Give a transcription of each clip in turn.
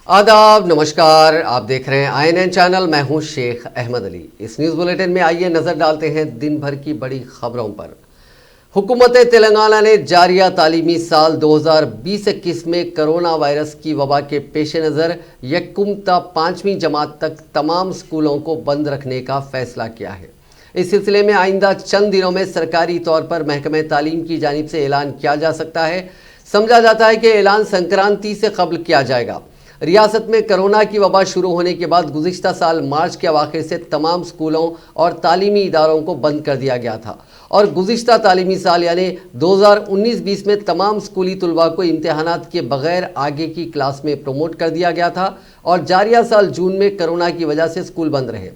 आदाब, नमस्कार। आप देख रहे हैं INN चैनल। मैं हूं शेख अहमद अली। इस न्यूज़ बुलेटिन में आइए नज़र डालते हैं दिन भर की बड़ी खबरों पर। हुकूमत तेलंगाना ने जारिया तालीमी साल 2020-21 में कोरोना वायरस की वबा के पेश नज़र यक्कुम ता 5वीं जमात तक तमाम स्कूलों को बंद रखने का फैसला किया है। इस सिलसिले में आइंदा चंद दिनों में सरकारी तौर पर महकमे तालीम की जानिब से ऐलान किया जा सकता है। समझा जाता है कि ऐलान संक्रांति से कबल किया जाएगा। रियासत में कोरोना की वबा शुरू होने के बाद गुज़िश्ता साल मार्च के अवाखिर से तमाम स्कूलों और तालीमी इदारों को बंद कर दिया गया था और गुज़िश्ता तालीमी साल यानी 2019-20 में तमाम स्कूली तलबा को इम्तहानात के बगैर आगे की क्लास में प्रमोट कर दिया गया था और जारिया साल जून में कोरोना की वजह से स्कूल बंद रहे।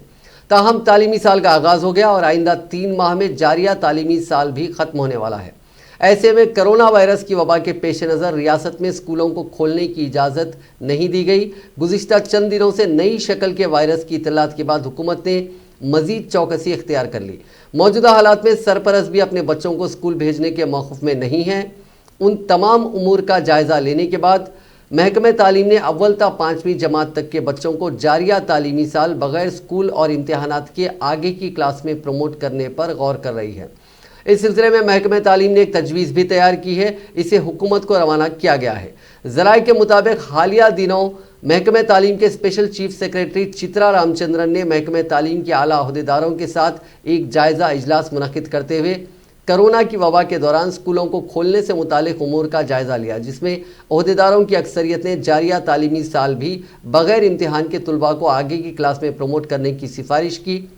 ताहम तालीमी साल का आगाज़ हो गया और आइंदा 3 माह में जारिया तालीमी साल भी ख़त्म होने वाला है। ऐसे में कोरोना वायरस की वबा के पेश नज़र रियासत में स्कूलों को खोलने की इजाज़त नहीं दी गई। गुज़िश्ता चंद दिनों से नई शक्ल के वायरस की इत्तलात के बाद हुकूमत ने मज़ीद चौकसी इख्तियार कर ली। मौजूदा हालात में सरपरस्त भी अपने बच्चों को स्कूल भेजने के मौक़िफ़ में नहीं हैं। उन तमाम उमूर का जायज़ा लेने के बाद महकमे तालीम ने अव्वल ता 5वीं जमात तक के बच्चों को जारिया तालीमी साल बग़ैर स्कूल और इम्तहानात के आगे की क्लास में प्रमोट करने पर गौर कर रही है। इस सिलसिले में महकमे तालीम ने एक तजवीज़ भी तैयार की है। इसे हुकूमत को रवाना किया गया है। ज़राए के मुताबिक हालिया दिनों महकमे तालीम के special chief secretary Chitra Ramachandran ने महकमे तालीम के आला अहदेदारों के साथ एक जायज़ा इजलास मुनक़िद करते हुए कोरोना की वबा के दौरान स्कूलों को खोलने से मुतालिक उमूर का जायज़ा लिया, जिसमें अहदेदारों की अक्सरियत ने जारिया तालीमी साल भी बग़ैर इम्तिहान के तलबा को आगे की क्लास में प्रमोट करने की सिफारिश की।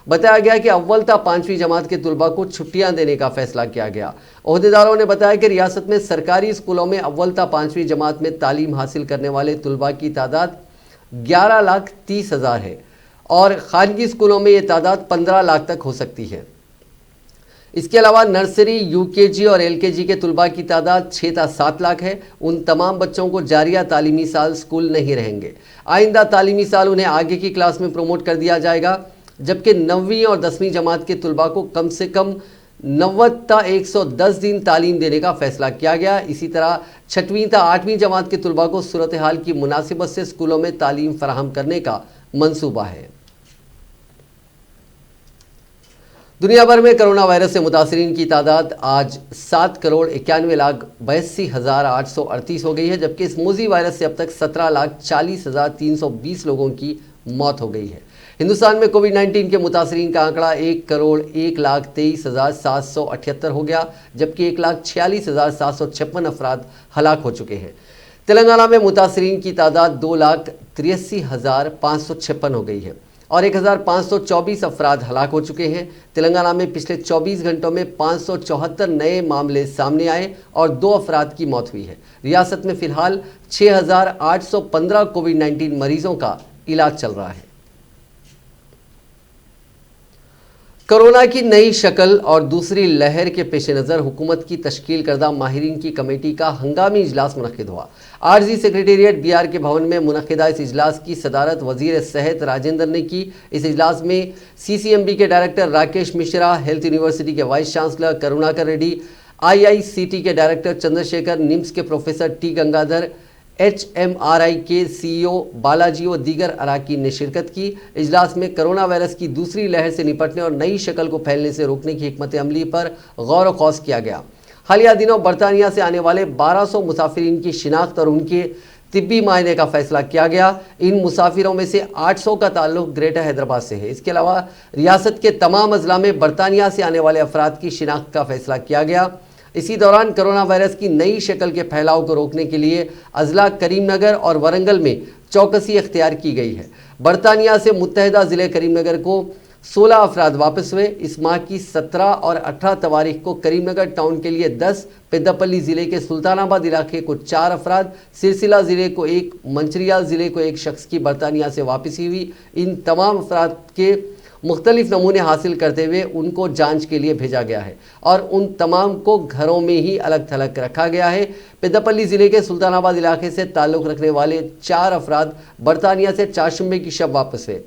बताया गया कि अव्वल ता 5वीं जमात के तलबा को छुट्टियां देने का फैसला किया गया। अहदेदारों ने बताया कि रियासत में सरकारी स्कूलों में अव्वल ता 5वीं जमात में तालीम हासिल करने वाले तलबा की तादाद 11,30,000 है और खानगी स्कूलों में ये तादाद 15 लाख तक हो सकती है। इसके अलावा नर्सरी, UKG और LKG के तलबा की तादाद 6 ता 7 लाख है। उन तमाम बच्चों को जारिया तालीमी साल स्कूल नहीं रहेंगे। आइंदा तालीमी साल उन्हें आगे की क्लास में प्रमोट कर दिया जाएगा, जबकि 9वीं और 10वीं जमात के तलबा को कम से कम 90 ता 110 दिन तालीम देने का फैसला किया गया। इसी तरह 6वीं ता 8वीं जमात के तलबा को सूरत हाल की मुनासिबत से स्कूलों में तालीम फराहम करने का मंसूबा है। दुनिया भर में कोरोना वायरस से मुतासरीन की तादाद आज 7,91,82,838 हो गई है, जबकि इस मोज़ी वायरस से अब तक 17,40,320 लोगों की मौत हो गई है। हिंदुस्तान में कोविड-19 के मुतासरीन का आंकड़ा 1,01,23,778 हो गया, जबकि 1,46,756 अफराद हलाक हो चुके हैं। तेलंगाना में मुतासरीन की तादाद 2,83,556 हो गई है और 1,524 अफराद हलाक हो चुके हैं। तेलंगाना में पिछले 24 घंटों में 574 नए मामले सामने आए और 2 अफराद की मौत हुई है। रियासत में फ़िलहाल 6,815 कोविड-19 मरीजों का इलाज चल रहा है। कोरोना की नई शक्ल और दूसरी लहर के पेश नज़र हुकूमत की तश्कील करदा माहिरीन की कमेटी का हंगामी इजलास मुनक़िद हुआ। आरजी सेक्रेटेरिएट BR के भवन में मुनक़िदा इस इजलास की सदारत वज़ीर सेहत राजेंद्र ने की। इस इजलास में CCMB के director Rakesh Mishra, health university के vice chancellor Karunakar Reddy, IICT के डायरेक्टर चंद्रशेखर, निम्स के प्रोफेसर T गंगाधर, HMRI के CEO बालाजी और दीगर अराकीन ने शिरकत की। इजलास में कोरोना वायरस की दूसरी लहर से निपटने और नई शक्ल को फैलने से रोकने की हिकमत अमली पर गौर व खौस किया गया। हालिया दिनों बरतानिया से आने वाले 1200 मुसाफिरीन की शिनाख्त और उनके तिब्बी मायने का फैसला किया गया। इन मुसाफिरों में से 800 का ताल्लुक ग्रेटर हैदराबाद से है। इसके अलावा रियासत के तमाम अजला में बरतानिया से आने वाले अफराद की शिनाख्त का फैसला किया गया। इसी दौरान कोरोना वायरस की नई शक्ल के फैलाव को रोकने के लिए अजला करीमनगर और वरंगल में चौकसी इख्तियार की गई है। बरतानिया से मुत्तहदा ज़िले करीमनगर को 16 अफराद वापस हुए। इस माह की 17 और 18 तारीख को करीमनगर टाउन के लिए 10, पेद्दापल्ली ज़िले के सुल्तानाबाद इलाके को 4 अफराद, सिरसिला ज़िले को 1, मंचिरियाल ज़िले को 1 शख्स की बरतानिया से वापसी हुई। इन तमाम अफराद के मुख्तलिफ नमूने हासिल करते हुए उनको जांच के लिए भेजा गया है और उन तमाम को घरों में ही अलग थलग रखा गया है। पेद्दापल्ली ज़िले के सुल्तानाबाद इलाके से ताल्लुक़ रखने वाले 4 अफराद बरतानिया से चारशंबे की शब वापस हुए।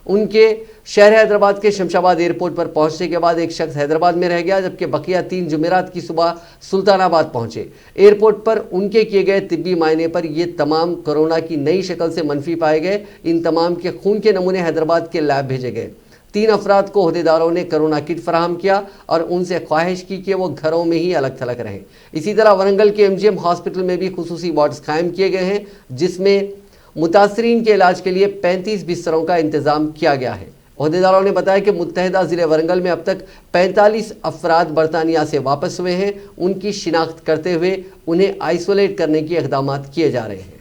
उनके शहर हैदराबाद के शमशाबाद एयरपोर्ट पर पहुंचने के बाद एक शख्स हैदराबाद में रह गया, जबकि बकिया 3 जुमेरात की सुबह सुल्तानाबाद पहुंचे। एयरपोर्ट पर उनके किए गए तिब्बी मायने पर ये तमाम कोरोना की नई शक्ल से मनफी पाए गए। इन तमाम के खून के नमूने हैदराबाद के लैब भेजे गए। 3 अफराद को ओहदेदारों ने कोरोना किट फराहम किया और उनसे ख्वाहिश की कि वो घरों में ही अलग थलग रहें। इसी तरह वरंगल के MGM हॉस्पिटल में भी खुसूसी वार्ड्स कायम किए गए हैं, जिसमें मुतासरीन के इलाज के लिए 35 बिस्तरों का इंतजाम किया गया है। ओहदेदारों ने बताया कि मुत्तहिदा ज़िले वरंगल में अब तक 45 अफराद बरतानिया से वापस हुए हैं। उनकी शिनाख्त करते हुए उन्हें आइसोलेट करने के इक़दाम किए जा रहे हैं।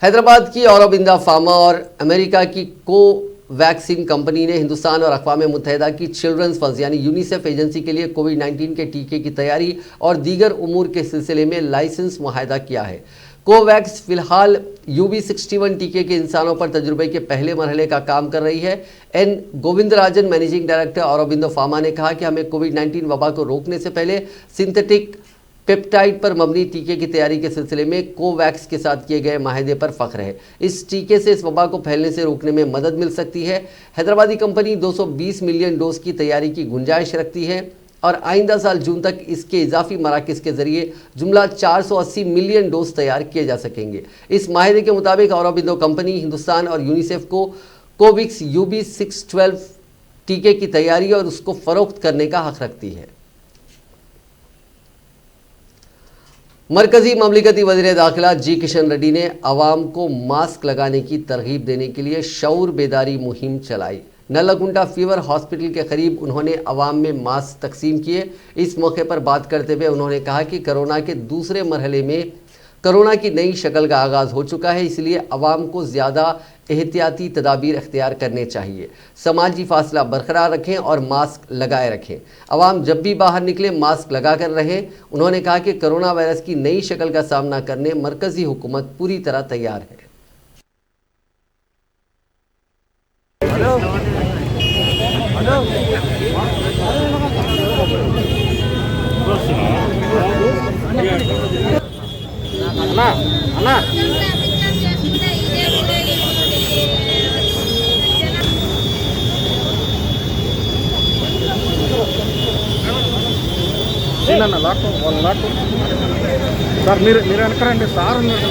हैदराबाद की औरोबिंदो फार्मा और अमेरिका की कोवैक्सीन कंपनी ने हिंदुस्तान और अक़वाम मुत्तहिदा की चिल्ड्रंस फंड यानी यूनिसेफ एजेंसी के लिए कोविड-19 के टीके की तैयारी और दीगर उमूर के सिलसिले में लाइसेंस मुआहदा किया है। कोवैक्स फिलहाल UB61 टीके के इंसानों पर तजुर्बे के पहले मरहले का काम कर रही है। N Govindarajan, managing director Aurobindo pharma ने कहा कि हमें कोविड-19 वबा को रोकने से पहले सिंथेटिक पेप्टाइड पर मबनी टीके की तैयारी के सिलसिले में कोवैक्स के साथ किए गए माहिदे पर फख्र है। इस टीके से इस वबा को फैलने से रोकने में मदद मिल सकती है। हैदराबादी कंपनी 220 मिलियन डोज की तैयारी की गुंजाइश रखती है और आइंदा साल जून तक इसके इजाफी मराकज़ के जरिए जुमला 480 मिलियन डोज तैयार किए जा सकेंगे। इस माहिदे के मुताबिक औरोबिंदो कंपनी हिंदुस्तान और यूनिसेफ को कोविक्स UB612 टीके की तैयारी और उसको फरोख्त करने का हक रखती है। मरकजी ममलिकती वज़ीर दाखिला जी किशन रेड्डी ने आवाम को मास्क लगाने की तरगीब देने के लिए शऊर बेदारी मुहिम चलाई। नल्लागुंडा फीवर हॉस्पिटल के करीब उन्होंने आवाम में मास्क तकसीम किए। इस मौके पर बात करते हुए उन्होंने कहा कि कोरोना के दूसरे मरहले में कोरोना की नई शक्ल का आगाज़ हो चुका है, इसलिए आवाम को ज़्यादा एहतियाती तदाबीर इख्तियार करने चाहिए। समाजी फासला बरकरार रखें और मास्क लगाए रखें। आवाम जब भी बाहर निकले मास्क लगा कर रहें। उन्होंने कहा कि कोरोना वायरस की नई शक्ल का सामना करने मरकज़ी हुकूमत पूरी तरह तैयार है। సార్ మీరు వెనకరండి సార్ ఉన్నారు.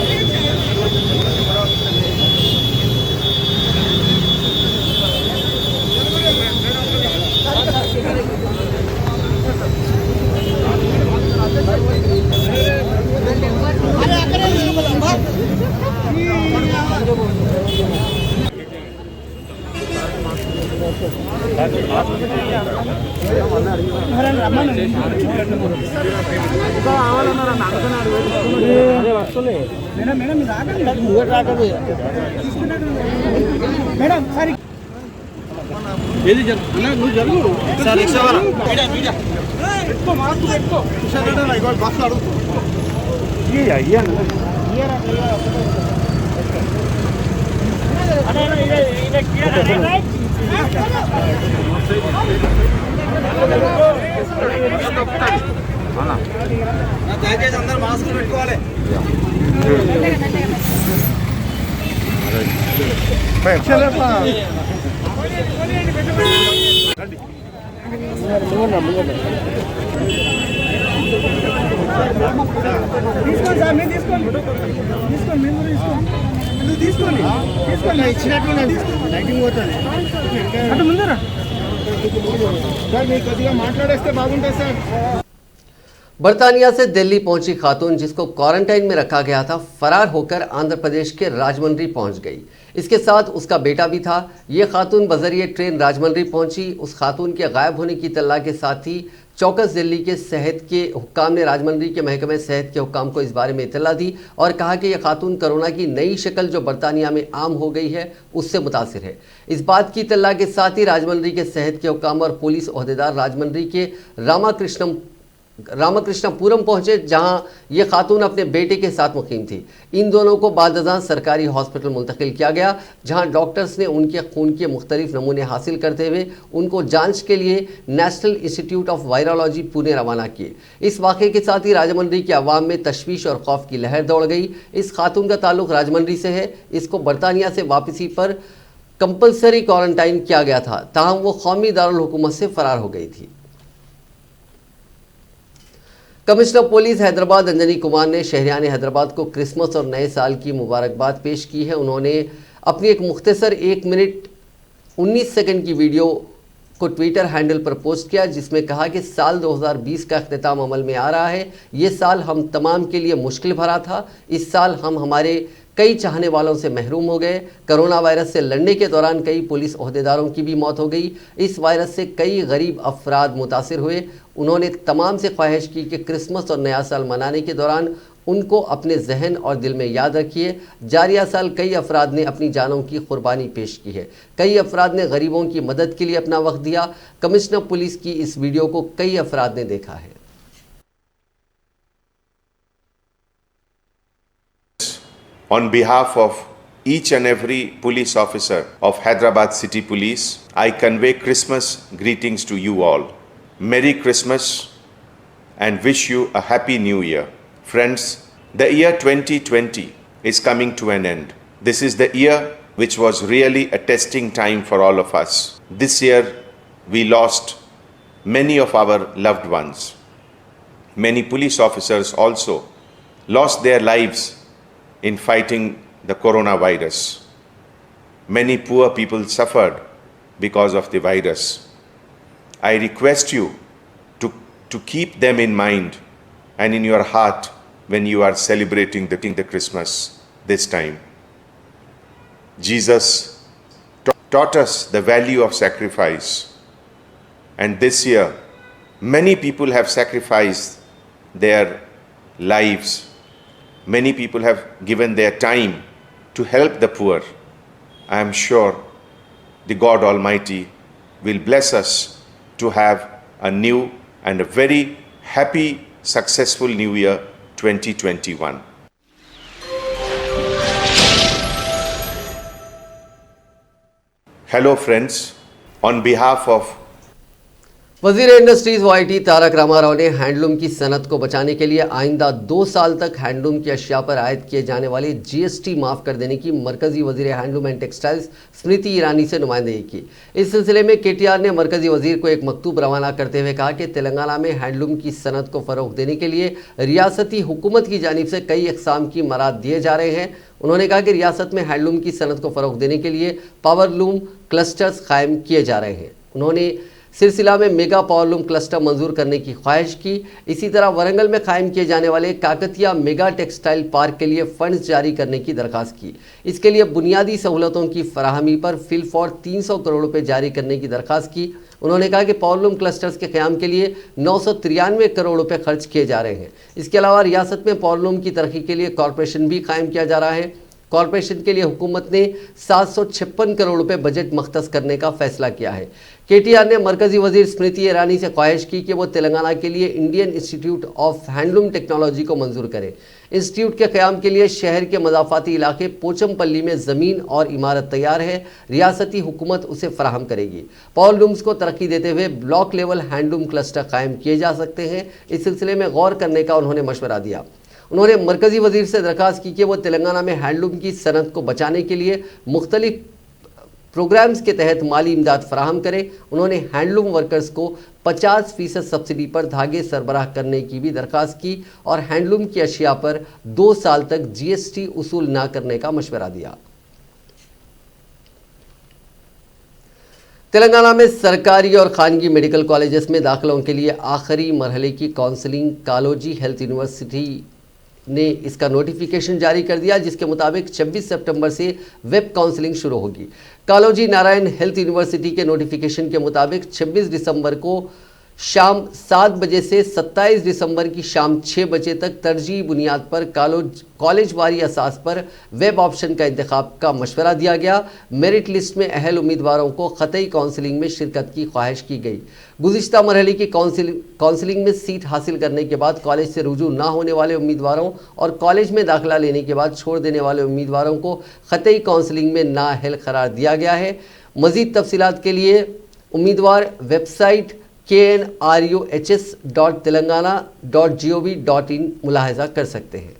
దయచేసి అందరూ మాస్కులు పెట్టుకోవాలి. తీసుకోండి సార్, మీరు తీసుకోండి, తీసుకోండి, మీరు తీసుకోండి, తీసుకోండి, ఇచ్చినట్టు లైటింగ్ పోతుంది. అటు ముందరా సార్, మీరు కొద్దిగా మాట్లాడేస్తే బాగుంటుంది సార్. बरतानिया से दिल्ली पहुंची खातून जिसको क्वारंटाइन में रखा गया था, फरार होकर आंध्र प्रदेश के राजमंड्री पहुंच गई। इसके साथ उसका बेटा भी था। ये खातून बजरिए ट्रेन राजमंड्री पहुंची। उस खातून के गायब होने की इत्तला के साथ ही चौकस दिल्ली के सेहत के हुक्काम ने राजमंड्री के महकमे सेहत के हुक्काम को इस बारे में इत्तला दी और कहा कि यह खातून कोरोना की नई शक्ल जो बरतानिया में आम हो गई है उससे मुतासिर है। इस बात की इत्तला के साथ ही राजमंड्री के सेहत के हुक्काम और पुलिस ओहदेदार राजमंड्री के रामाकृष्णम रामकृष्णापुरम पहुंचे, जहां ये खातून अपने बेटे के साथ मुकीम थी। इन दोनों को बाद अज़ां सरकारी हॉस्पिटल मुंतकिल किया गया, जहां डॉक्टर्स ने उनके खून के मुख्तलिफ नमूने हासिल करते हुए उनको जांच के लिए national institute of virology Pune रवाना किए। इस वाक़े के साथ ही राजमंड्री के अवाम में तशवीश और खौफ की लहर दौड़ गई। इस खातून का ताल्लुक राजमंड्री से है। इसको बरतानिया से वापसी पर कंपलसरी क्वारंटाइन किया गया था, ताहम वो कौमी दारुल हुकूमत से फरार हो गई थी। कमिश्नर पुलिस हैदराबाद अंजनी कुमार ने शहरियान हैदराबाद को क्रिसमस और नए साल की मुबारकबाद पेश की है। उन्होंने अपनी एक मुख्तसर 1 मिनट 19 सेकंड की वीडियो को ट्विटर हैंडल पर पोस्ट किया, जिसमें कहा कि साल 2020 का अख्तिताम अमल में आ रहा है। ये साल हम तमाम के लिए मुश्किल भरा था। इस साल हम हमारे कई चाहने वालों से महरूम हो गए। कोरोना वायरस से लड़ने के दौरान कई पुलिस ओहदेदारों की भी मौत हो गई। इस वायरस से कई गरीब अफराद मुतासिर हुए। उन्होंने तमाम से ख्वाहिश की कि क्रिसमस और नया साल मनाने के दौरान उनको अपने जहन और दिल में याद रखिए। जारिया साल कई अफराद ने अपनी जानों की कुर्बानी पेश की है। कई अफराद ने गरीबों की मदद के लिए अपना वक्त दिया। कमिश्नर पुलिस की इस वीडियो को कई अफराद ने देखा है। On behalf of each and every police officer of Hyderabad City Police, I convey Christmas greetings to you all. Merry Christmas and wish you a happy new year. Friends, the year 2020 is coming to an end. This is the year which was really a testing time for all of us. This year we lost many of our loved ones. Many police officers also lost their lives in fighting the coronavirus. Many poor people suffered because of the virus. I request you to keep them in mind and in your heart when you are celebrating the Christmas this time. Jesus taught us the value of sacrifice, and this year many people have sacrificed their lives. Many people have given their time to help the poor. I am sure the God Almighty will bless us to have a new and a very happy, successful New Year 2021. Hello friends, on behalf of वज़ीर industries व IT Tarak Rama Rao ने handloom की सनत को बचाने के लिए आइंदा 2 साल तक हैंडलूम की अशिया पर आयद किए जाने वाले GST माफ़ कर देने की मरकज़ी वज़ीर handloom and textiles Smriti Irani से नुमाइंदगी की। इस सिलसिले में KTR ने मरकज़ी वज़ीर को एक मकतूब रवाना करते हुए कहा कि तेलंगाना में हैंडलूम की सनत को फ़रोग़ देने के लिए रियासती हुकूमत की जानिब से कई अक़साम की मराद दिए जा रहे हैं। उन्होंने कहा कि रियासत में हैंडलूम की सनत को फ़रोग़ देने के लिए पावरलूम क्लस्टर्स कायम किए जा रहे हैं। उन्होंने सिलसिला में मेगा पावरलूम क्लस्टर मंजूर करने की ख्वाहिश की। इसी तरह वरंगल में कायम किए जाने वाले काकतिया मेगा टेक्सटाइल पार्क के लिए फंड्स जारी करने की दरख्वास्त की। इसके लिए बुनियादी सहूलतों की फराहमी पर फिलफौर 300 करोड़ रुपए जारी करने की दरख्वास्त की। उन्होंने कहा कि पावरलूम क्लस्टर्स के क़याम के लिए 993 करोड़ रुपए खर्च किए जा रहे हैं। इसके अलावा रियासत में पावरलूम की तरक्की के लिए कॉरपोरेशन भी कायम किया जा रहा है। कॉरपोरेशन के लिए हुकूमत ने 756 करोड़ रुपए बजट मख्तस करने का फैसला किया है। KTR ने मरकज़ी वज़ीर स्मृति ईरानी से ख्वाहिश की कि वो तेलंगाना के लिए Indian institute of handloom technology को मंजूर करें। इंस्टीट्यूट के क़याम के लिए शहर के मज़ाफ़ाती इलाके पोचमपल्ली में ज़मीन और इमारत तैयार है। रियासती हुकूमत उसे फराहम करेगी। पावरलूम्स को तरक्की देते हुए ब्लॉक लेवल हैंडलूम क्लस्टर कायम किए जा सकते हैं। इस सिलसिले में गौर करने का उन्होंने मशवरा दिया। उन्होंने मरकज़ी वज़ीर से दरख्वास्त की कि वो तेलंगाना में हैंडलूम की सनत को बचाने के लिए मुख्तलिफ प्रोग्राम्स के तहत माली इमदाद फराहम करें। उन्होंने हैंडलूम वर्कर्स को 50% सब्सिडी पर धागे सरबराह करने की भी दरख्वास्त की और हैंडलूम की अशिया पर 2 साल तक GST उसूल न करने का मशवरा दिया। तेलंगाना में सरकारी और खानगी मेडिकल कॉलेजेस में दाखिलों के लिए आखिरी मरहले की काउंसलिंग कालोजी हेल्थ यूनिवर्सिटी ने इसका नोटिफिकेशन जारी कर दिया, जिसके मुताबिक 26 सितंबर से वेब काउंसलिंग शुरू होगी। कालोजी नारायण हेल्थ यूनिवर्सिटी के नोटिफिकेशन के मुताबिक 26 दिसंबर को शाम 7 बजे से 27 दिसंबर की शाम 6 बजे तक तरजीही बुनियाद पर कॉलेज वारी असास पर वेब ऑप्शन का इंतखाब का मशवरा दिया गया। मेरिट लिस्ट में अहल उम्मीदवारों को ख़तई काउंसलिंग में शिरकत की ख्वाहिश की गई। गुज़िश्ता मरहले की काउंसलिंग में सीट हासिल करने के बाद कॉलेज से रुजू ना होने वाले उम्मीदवारों और कॉलेज में दाखिला लेने के बाद छोड़ देने वाले उम्मीदवारों को ख़तई काउंसलिंग में नाअहल करार दिया गया है। मज़ीद तफसीलात के लिए उम्मीदवार वेबसाइट knruhs.telangana.gov.in मुलाहिजा कर सकते हैं।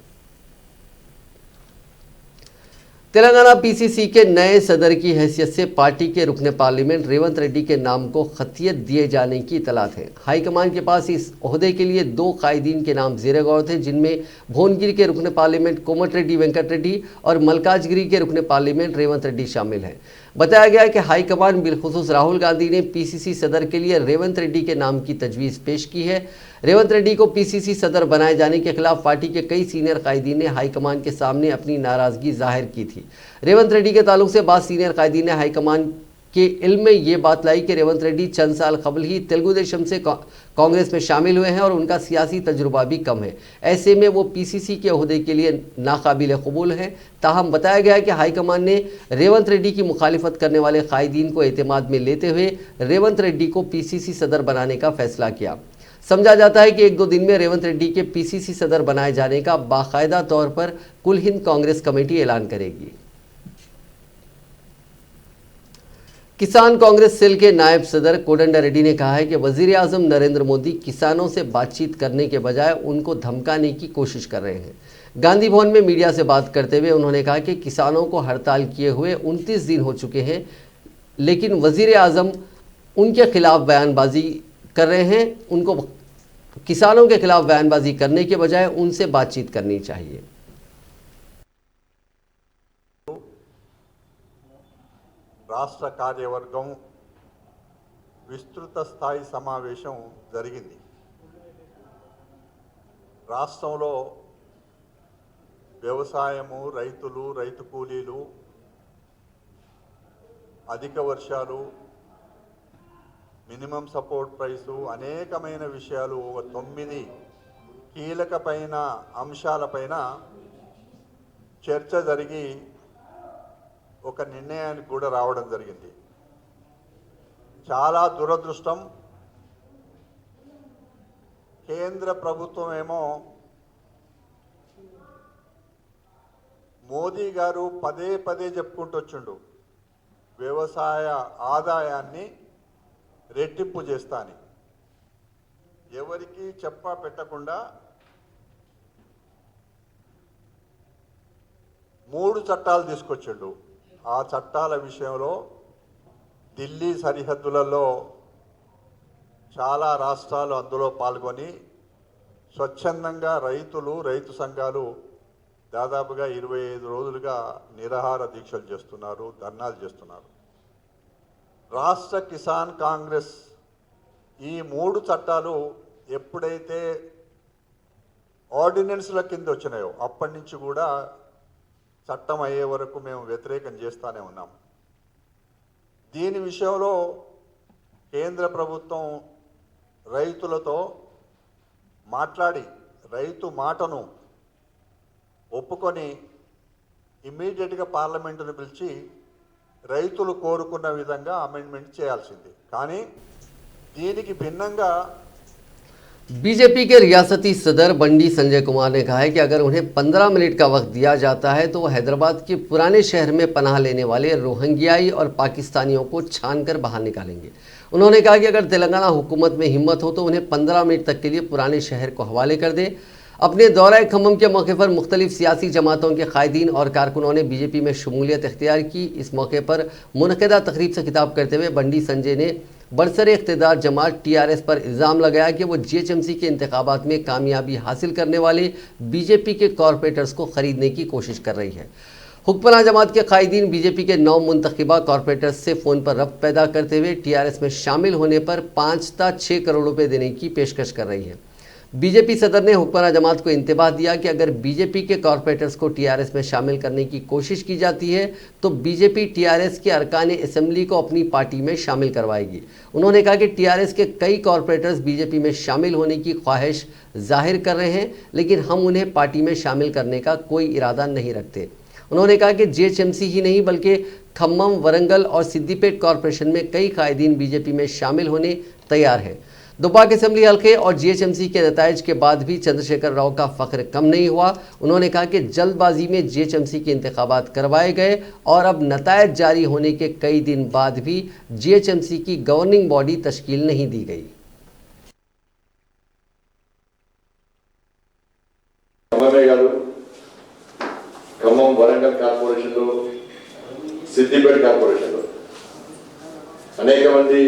तेलंगाना पीसीसी के नए सदर की हैसियत से पार्टी के रुकने पार्लियामेंट रेवंत रेड्डी के नाम को खतियत दिए जाने की इतलात है। हाईकमान के पास इस ओहदे के लिए 2 कायदीन के नाम ज़ेर गौर थे, जिनमें भुवनगिरी के रुकने पार्लियामेंट कोमट रेड्डी वेंकट रेड्डी और मलकाजगिरी के रुकने पार्लियामेंट रेवंत रेड्डी शामिल हैं। बताया गया कि हाईकमान बिलखुसूस राहुल गांधी ने पीसीसी सदर के लिए रेवंत रेड्डी के नाम की तजवीज़ पेश की है। रेवंत रेड्डी को पीसीसी सदर बनाए जाने के खिलाफ पार्टी के कई सीनियर कायदीन ने हाईकमान के सामने अपनी नाराज़गी जाहिर की थी। रेवंत रेड्डी के ताल्लुक से बाद सीनियर कायदीन ने हाईकमान के इल्म में ये बात लाई कि रेवंत रेड्डी चंद साल कबल ही तेलुगु देशम से कांग्रेस में शामिल हुए हैं और उनका सियासी तजुर्बा भी कम है। ऐसे में वो पीसीसी के ओहदे के लिए नाकाबिल कबूल हैं। ताहम बताया गया है कि हाईकमान ने रेवंत रेड्डी की मुखालिफत करने वाले कायदीन को एतमाद में लेते हुए रेवंत रेड्डी को पीसीसी सदर बनाने का फैसला किया। समझा जाता है कि 1-2 दिन में रेवंत रेड्डी के पीसीसी सदर बनाए जाने का बाकायदा तौर पर कुल हिंद कांग्रेस कमेटी ऐलान करेगी। किसान कांग्रेस सेल के नायब सदर कोडंडा रेड्डी ने कहा है कि वजीर आजम नरेंद्र मोदी किसानों से बातचीत करने के बजाय उनको धमकाने की कोशिश कर रहे हैं। गांधी भवन में मीडिया से बात करते हुए उन्होंने कहा कि किसानों को हड़ताल किए हुए 29 दिन हो चुके हैं, लेकिन वजीर आजम उनके खिलाफ बयानबाजी कर रहे हैं। उनको किसानों के खिलाफ बयानबाजी करने के बजाय उनसे बातचीत करनी चाहिए। రాష్ట్ర కార్యవర్గం విస్తృత స్థాయి సమావేశం జరిగింది. రాష్ట్రంలో వ్యవసాయము, రైతులు, రైతు కూలీలు, అధిక వర్షాలు, మినిమం సపోర్ట్ ప్రైసు, అనేకమైన విషయాలు 9 కీలకమైన అంశాలపైన చర్చ జరిగి ఒక నిర్ణయానికి కూడా రావడం జరిగింది. చాలా దురదృష్టం, కేంద్ర ప్రభుత్వం ఏమో మోదీ గారు పదే పదే చెప్పుకుంటూ వచ్చిండు వ్యవసాయ ఆదాయాన్ని రెట్టింపు చేస్తాని. ఎవరికి చెప్పా పెట్టకుండా 3 చట్టాలు తీసుకొచ్చిండు. ఆ చట్టాల విషయంలో ఢిల్లీ సరిహద్దులలో చాలా రాష్ట్రాలు అందులో పాల్గొని స్వచ్ఛందంగా రైతులు, రైతు సంఘాలు దాదాపుగా 25 రోజులుగా నిరాహార దీక్షలు చేస్తున్నారు, ధర్నాలు చేస్తున్నారు. రాష్ట్ర కిసాన్ కాంగ్రెస్ ఈ 3 చట్టాలు ఎప్పుడైతే ఆర్డినెన్స్ల కింద వచ్చినాయో అప్పటి నుంచి కూడా చట్టం అయ్యే వరకు మేము వ్యతిరేకం చేస్తూనే ఉన్నాం. దీని విషయంలో కేంద్ర ప్రభుత్వం రైతులతో మాట్లాడి రైతు మాటను ఒప్పుకొని ఇమ్మీడియట్గా పార్లమెంటును పిలిచి రైతులు కోరుకున్న విధంగా అమెండ్మెంట్ చేయాల్సింది. కానీ దీనికి భిన్నంగా बीजेपी के रियासती सदर बंडी संजय कुमार ने कहा है कि अगर उन्हें 15 मिनट का वक्त दिया जाता है तो वो हैदराबाद के पुराने शहर में पनाह लेने वाले रोहिंग्याई और पाकिस्तानियों को छानकर बाहर निकालेंगे। उन्होंने कहा कि अगर तेलंगाना हुकूमत में हिम्मत हो तो उन्हें 15 मिनट तक के लिए पुराने शहर को हवाले कर दे। अपने दौरा खम्मम के मौके पर मुख्तलिफ सियासी जमातों के कायदीन और कारकुनों ने बीजेपी में शमूलियत इख्तियार की। इस मौके पर मुनक़िदा तकरीब से खिताब करते हुए बंडी संजय ने बरसर इक़्तिदार जमात टीआरएस पर इल्ज़ाम लगाया कि वो जीएचएमसी के इंतखाबात में कामयाबी हासिल करने वाले बीजेपी के कॉरपोरेटर्स को ख़रीदने की कोशिश कर रही है। हुक्मरान जमात के कायदीन बीजेपी के 9 मुंतखबा कॉरपोरेटर्स से फ़ोन पर रब्त पैदा करते हुए टीआरएस में शामिल होने पर 5 से 6 करोड़ रुपये देने की पेशकश कर रही है। बीजेपी सदर ने हुक्मरान जमात को इंतबाह दिया कि अगर बीजेपी के कॉरपोरेटर्स को टीआरएस में शामिल करने की कोशिश की जाती है तो बीजेपी टीआरएस के अरकान असेंबली को अपनी पार्टी में शामिल करवाएगी। उन्होंने कहा कि टीआरएस के कई कॉरपोरेटर्स बीजेपी में शामिल होने की ख्वाहिश जाहिर कर रहे हैं, लेकिन हम उन्हें पार्टी में शामिल करने का कोई इरादा नहीं रखते। उन्होंने कहा कि जीएचएमसी ही नहीं बल्कि खम्मम, वरंगल और सिद्दीपेट कॉरपोरेशन में कई कायदीन बीजेपी में शामिल होने तैयार हैं। दुब्बाक असेंबली हल्के और जीएचएमसी के नताइज के बाद भी चंद्रशेखर राव का फख्र कम नहीं हुआ। उन्होंने कहा कि जल्दबाजी में जीएचएमसी के इंतखाबात करवाए गए और अब नताइज जारी होने के कई दिन बाद भी जीएचएमसी की गवर्निंग बॉडी तश्कील नहीं दी गई। ఖమ్మం వరంగల్ కార్పొరేషన్లో సిద్దిపేట కార్పొరేషన్లో అనేక మంది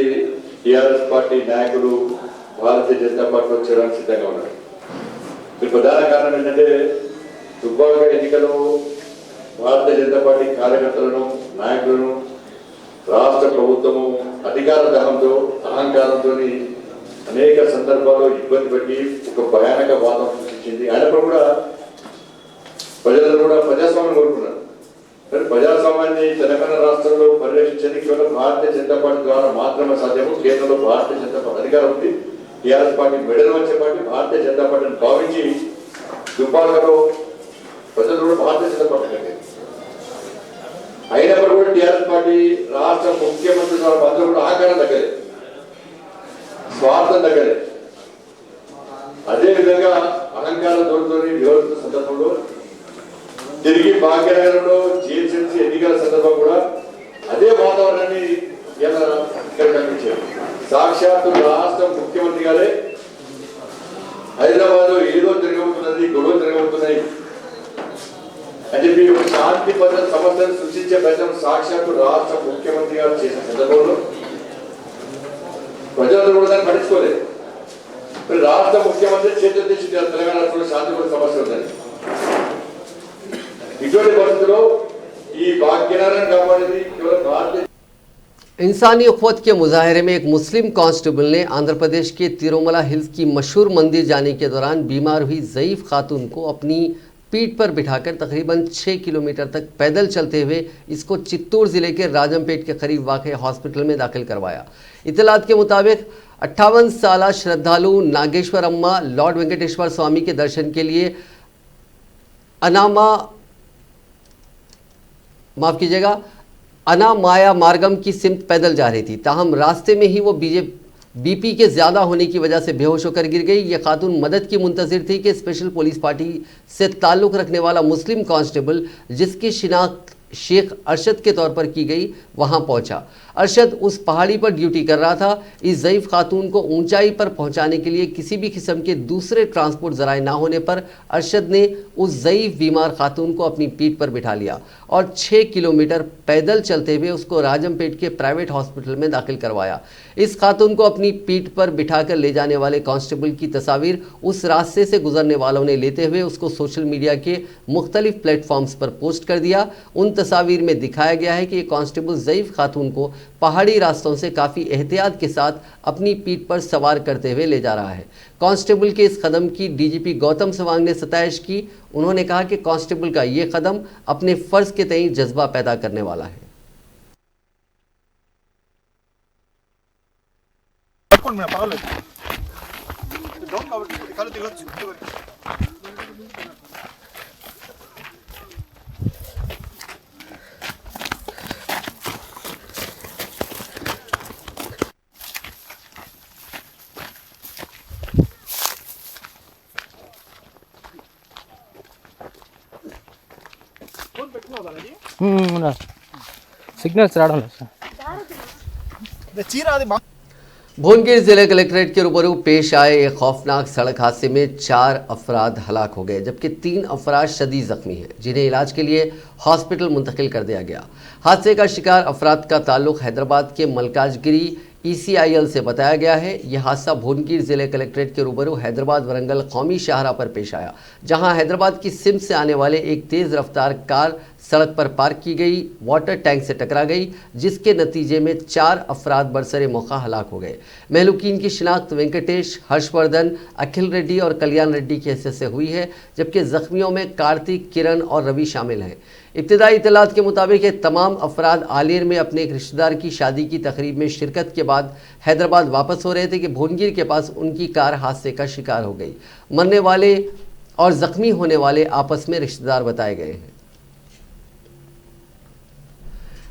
టీఆర్ఎస్ పార్టీ నాయకులు భారతీయ జనతా పార్టీలో చేరడానికి సిద్ధంగా ఉన్నారు. దీని ప్రధాన కారణం ఏంటంటే దుబ్బాక ఎన్నికలో భారతీయ జనతా పార్టీ కార్యకర్తలను నాయకులను రాష్ట్ర ప్రభుత్వము అధికార దహంతో అహంకారంతో అనేక సందర్భాల్లో ఇబ్బంది పెట్టి ఒక భయానక వాతావరణం సృష్టించింది. అయినప్పుడు కూడా ప్రజలందరూ కూడా ప్రజాస్వామ్యం కోరుకున్నారు. కానీ ప్రజాస్వామ్యాన్ని తెలంగాణ రాష్ట్రంలో పరిరక్షించేది కేవలం భారతీయ జనతా పార్టీ ద్వారా మాత్రమే సాధ్యము. కేంద్రంలో భారతీయ జనతా పార్టీ అధికారం ఉంది. టీఆర్ఎస్ పార్టీ మెడలు వచ్చే పార్టీ భారతీయ జనతా పార్టీని భావించి దుబ్బాకలో ప్రజలు కూడా భారతీయ జనతా పార్టీ కట్టారు. అయినప్పుడు కూడా టీఆర్ఎస్ పార్టీ రాష్ట్ర ముఖ్యమంత్రి ద్వారా మంత్రులు కూడా ఆకారం దగ్గరే, స్వార్థం దగ్గరే, అదేవిధంగా అలంకార దూరంతోని వ్యవహరిస్తున్న సందర్భంలో తిరిగి భాగ్యనగరంలో జీహెచ్ఎంసీ ఎన్నికల సందర్భం కూడా అదే వాతావరణాన్ని ఇక్కడ కనిపించారు. సాక్షాత్తు రాష్ట్ర ముఖ్యమంత్రి గారే హైదరాబాద్ లో ఏదో తిరగబోతున్నది, గొడవ తిరగబోతున్నాయి అని చెప్పి ఒక శాంతి భద్రత సమస్యను సృష్టించే ప్రయత్నం సాక్షాత్తు రాష్ట్ర ముఖ్యమంత్రి గారు చేసిన సందర్భంలో ప్రజలందరూ కూడా దాన్ని పట్టించుకోలేదు. మరి రాష్ట్ర ముఖ్యమంత్రి చేతులు తెచ్చి తెలంగాణ రాష్ట్రంలో శాంతి భద్రత సమస్య ఉందని ఇటువంటి పరిస్థితుల్లో ఈ భాగ్యనగరం కాపాడేది కేవలం భారతీయ। इंसानी अखवत के मुजाहरे में एक मुस्लिम कांस्टेबल ने आंध्र प्रदेश के तिरुमला हिल्स की मशहूर मंदिर जाने के दौरान बीमार हुई ज़ईफ़ खातून को अपनी पीठ पर बिठाकर तकरीबन 6 किलोमीटर तक पैदल चलते हुए इसको चित्तौड़ ज़िले के राजमपेट के करीब वाक़ हॉस्पिटल में दाखिल करवाया। इतलात के मुताबिक 58 साला श्रद्धालु नागेश्वर अम्मा लॉर्ड वेंकटेश्वर स्वामी के दर्शन के लिए अनामाया मार्गम की सिमत पैदल जा रही थी। ताहम रास्ते में ही वो बीपी के ज़्यादा होने की वजह से बेहोश होकर गिर गई। ये खातून मदद की मुंतज़िर थी कि स्पेशल पुलिस पार्टी से ताल्लुक़ रखने वाला मुस्लिम कांस्टेबल जिसकी शिनाख्त शेख अरशद के तौर पर की गई वहां पहुंचा। अरशद उस पहाड़ी पर ड्यूटी कर रहा था। इस ज़ईफ़ खातून को ऊंचाई पर पहुंचाने के लिए किसी भी किस्म के दूसरे ट्रांसपोर्ट ज़राए ना होने पर अरशद ने उस ज़ईफ़ बीमार खातून को अपनी पीठ पर बिठा लिया और 6 किलोमीटर पैदल चलते हुए उसको राजमपेट के प्राइवेट हॉस्पिटल में दाखिल करवाया। इस खातून को अपनी पीठ पर बिठाकर ले जाने वाले कांस्टेबल की तस्वीर उस रास्ते से गुजरने वालों ने लेते हुए उसको सोशल मीडिया के मुख्तलिफ प्लेटफॉर्म्स पर पोस्ट कर दिया। उन तस्वीर में दिखाया गया है कि कांस्टेबल ज़ईफ़ खातून को पहाड़ी रास्तों से काफ़ी एहतियात के साथ अपनी पीठ पर सवार करते हुए ले जा रहा है। कांस्टेबल के इस कदम की डीजीपी गौतम सवांग ने सताइश की। उन्होंने कहा कि कांस्टेबल का ये कदम अपने फ़र्ज़ के तय जज्बा पैदा करने वाला है। సిగ్నల్స్ రావడం లేదు సార్। भुवनगिर जिले कलेक्ट्रेट के रूबरू पेश आए एक खौफनाक सड़क हादसे में 4 अफराद हलाक हो गए जबकि 3 अफराद शदीद जख्मी हैं जिन्हें इलाज के लिए हॉस्पिटल मुंतकिल कर दिया गया। हादसे का शिकार अफराद का ताल्लुक हैदराबाद के मलकाजगिरी ECIL से बताया गया है। यह हादसा भुवनगिर जिले कलेक्ट्रेट के रूबरू हैदराबाद वरंगल कौमी शाहराह पर पेश आया, जहां हैदराबाद की सिम से आने वाले एक तेज रफ्तार कार सड़क पर पार्क की गई वाटर टैंक से टकरा गई, जिसके नतीजे में 4 अफराद बरसरे मौका हलाक हो गए। महलूकीन की शिनाख्त वेंकटेश, हर्षवर्धन, अखिल रेड्डी और कल्याण रेड्डी की हैसियत से हुई है, जबकि जख्मियों में कार्तिक, किरण और रवि शामिल हैं। इब्तिदाई इत्तलात के मुताबिक ये तमाम अफराद आलेर में अपने एक रिश्तेदार की शादी की तकरीब में शिरकत के बाद हैदराबाद वापस हो रहे थे कि भुवनगिर के पास उनकी कार हादसे का शिकार हो गई। मरने वाले और जख्मी होने वाले आपस में रिश्तेदार बताए गए हैं।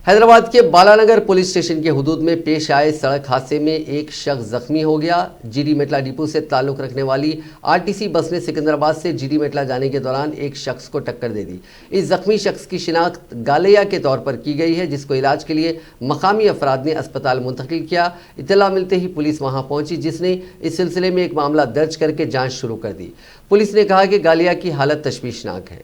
हैदराबाद के बालानगर पुलिस स्टेशन के हुदूद में पेश आए सड़क हादसे में एक शख्स जख्मी हो गया। जीडी मेटला डिपो से ताल्लुक़ रखने वाली RTC बस ने सिकंदराबाद से जीडी मेटला जाने के दौरान एक शख्स को टक्कर दे दी। इस जख्मी शख्स की शिनाख्त गालिया के तौर पर की गई है, जिसको इलाज के लिए मकामी अफराद ने अस्पताल मुंतकिल किया। इत्तला मिलते ही पुलिस वहां पहुंची, जिसने इस सिलसिले में एक मामला दर्ज करके जाँच शुरू कर दी। पुलिस ने कहा कि गालिया की हालत तशवीशनाक है।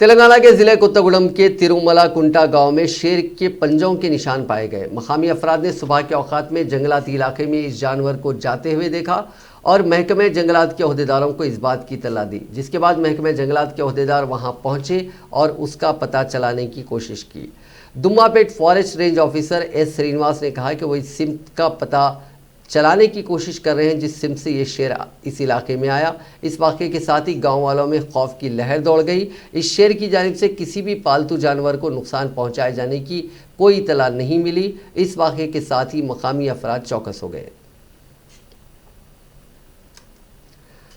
तेलंगाना के जिले कोत्तागुड़म के तिरुमला कुंटा गांव में शेर के पंजों के निशान पाए गए। मकामी अफराद ने सुबह के औकात में जंगलाती इलाके में इस जानवर को जाते हुए देखा और महकमे जंगलात के ओहदेदारों को इस बात की इत्तला दी, जिसके बाद महकमे जंगलात के ओहदेदार वहां पहुंचे और उसका पता चलाने की कोशिश की। Dummapet forest range officer S Srinivas ने कहा कि वो इस सिम का पता चलाने की कोशिश कर रहे हैं जिस सिम से ये शेर इस इलाके में आया। इस वाक़े के साथ ही गांव वालों में खौफ की लहर दौड़ गई। इस शेर की जानिब से किसी भी पालतू जानवर को नुकसान पहुंचाए जाने की कोई इत्तला नहीं मिली। इस वाक़े के साथ ही मकामी अफराद चौकस हो गए।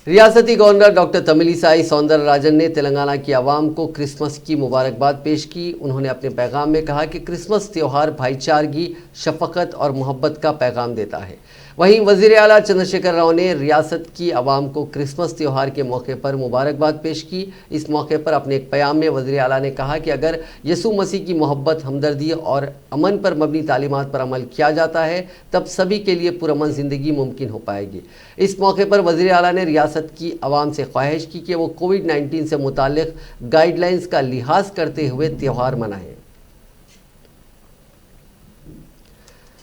रियासती गवर्नर डॉक्टर तमिलिसाई सौंदरराजन ने तेलंगाना की आवाम को क्रिसमस की मुबारकबाद पेश की। उन्होंने अपने पैगाम में कहा कि क्रिसमस त्यौहार भाईचारगी, शफकत और मोहब्बत का पैगाम देता है। वहीं वज़ीर आला चंद्रशेखर राव ने रियासत की आवाम को क्रिसमस त्यौहार के मौके पर मुबारकबाद पेश की। इस मौके पर अपने एक बयान में वज़ीर आला ने कहा कि अगर यसू मसीह की मोहब्बत, हमदर्दी और अमन पर मबनी तालीमात पर अमल किया जाता है, तब सभी के लिए पुरअमन ज़िंदगी मुमकिन हो पाएगी। इस मौके पर वज़ीर आला ने रियासत की आवाम से ख्वाहिश की कि वो कोविड-19 से मुताल्लिक़ गाइडलाइंस का लिहाज करते हुए त्यौहार मनाएं।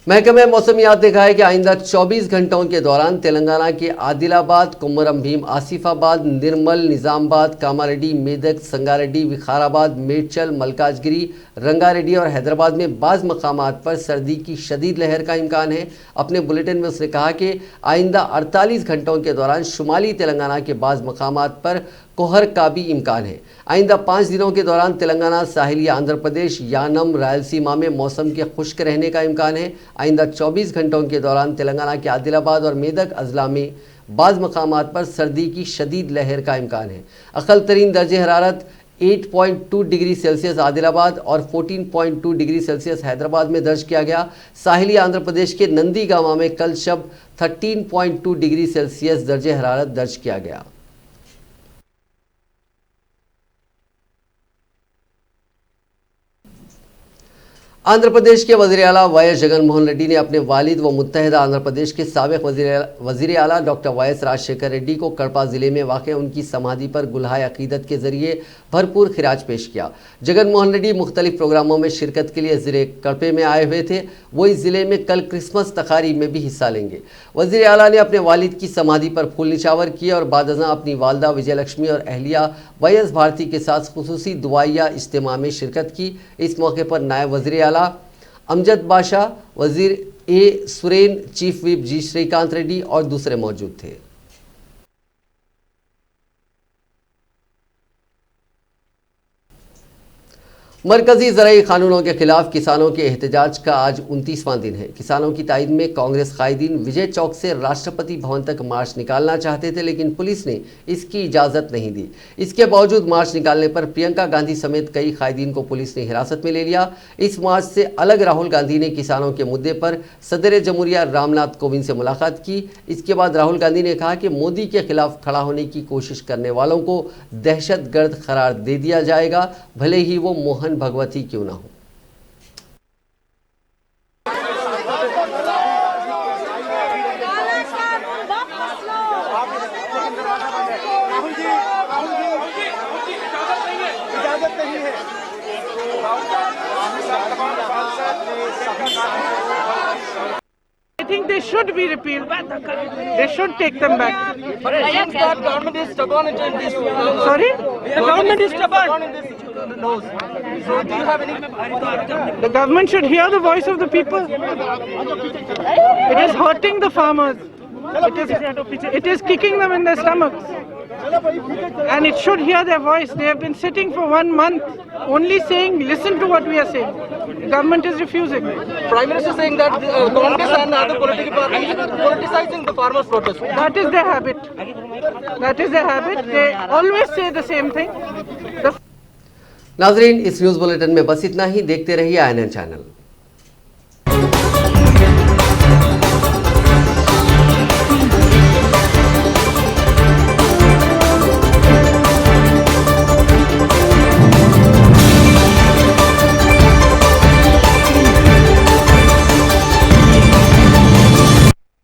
महकमे मौसमियात ने कहा है कि आइंदा 24 घंटों के दौरान तेलंगाना के आदिलाबाद, कोमरम भीम, आसिफाबाद, निर्मल, निज़ामाबाद, कामारेड्डी, मेदक, संगारेड्डी, विखाराबाद, मेडचल, मलकाजगिरी, रंगारेड्डी और हैदराबाद में बाज़ मकामात पर सर्दी की शदीद लहर का इम्कान है। अपने बुलेटिन में उसने कहा कि आइंदा 48 घंटों के दौरान शुमाली तेलंगाना के बाज़ मकामात पर कोहर का भी इम्कान है। आइंदा 5 दिनों के दौरान तेलंगाना, साहिली आंध्र प्रदेश, यानम, रायलसीमा में मौसम के खुश्क रहने का इम्कान है। आइंदा 24 घंटों के दौरान तेलंगाना के आदिलाबाद और मेदक अजला में बाज़ मकामात पर सर्दी की शदीद लहर का इम्कान है। अक़ल तरीन दर्जे हरारत 8.2 डिग्री सेल्सियस आदिलाबाद और 14.2 डिग्री सेल्सियस हैदराबाद में दर्ज किया गया। साहिली आंध्र प्रदेश के नंदीगामा में कल शब 13.2 डिग्री सेल्सियस दर्जे हरारत दर्ज किया गया। आंध्र प्रदेश के वज़ीर आला YS जगनमोहन रेड्डी ने अपने वालिद व मुत्तहिदा आंध्र प्रदेश के साबिक़ वज़ीर आला डॉक्टर YS राजशेखर रेड्डी को कड़पा ज़िले में वाक़ उनकी समाधि पर गुलहाए अक़ीदत के ज़रिए भरपूर खिराज पेश किया। जगनमोहन रेड्डी मुख्तलिफ प्रोग्रामों में शिरकत के लिए ज़िले कड़पे में आए हुए थे। वो इस ज़िले में कल क्रिसमस तकारीब में भी हिस्सा लेंगे। वज़ीर आला ने अपने वालिद की समाधि पर फूल निछावर किए और बादज़ां अपनी वालदा विजयलक्ष्मी और अहलिया YS भारती के साथ खुसूसी दुआइया इज्तिमा में शिरकत की। इस मौके पर नायब वज़ीर आला अमजद बादशाह, वज़ीर A Suren, chief whip G Srikanth Reddy और दूसरे मौजूद थे। मरकजी ज़राई कानूनों के खिलाफ किसानों के एहतजाज का आज 29वां दिन है। किसानों की तायद में कांग्रेस कायदीन विजय चौक से राष्ट्रपति भवन तक मार्च निकालना चाहते थे, लेकिन पुलिस ने इसकी इजाज़त नहीं दी। इसके बावजूद मार्च निकालने पर प्रियंका गांधी समेत कई कायदीन को पुलिस ने हिरासत में ले लिया। इस मार्च से अलग राहुल गांधी ने किसानों के मुद्दे पर सदर जमहूरिया रामनाथ कोविंद से मुलाकात की। इसके बाद राहुल गांधी ने कहा कि मोदी के खिलाफ खड़ा होने की कोशिश करने वालों को दहशतगर्द करार दे दिया जाएगा, भले ही वो मोहन भगवती क्यों ना हो। इजाजत नहीं है। I think they should be repealed. They should take them back. But it seems that government is stubborn in this. Sorry? The government is stubborn in this. So do you have any? The government should hear the voice of the people. It is hurting the farmers. It is kicking them in their stomachs. And it should hear their voice. They have been sitting for 1 month only saying, listen to what we are saying. The government is refusing. Prime Minister saying that Congress and other political parties are politicizing the farmers' protest. That is their habit. That is their habit. They always say the same thing. नाजरीन, इस news bulletin में बस इतना ही। देखते रहिए INN channel.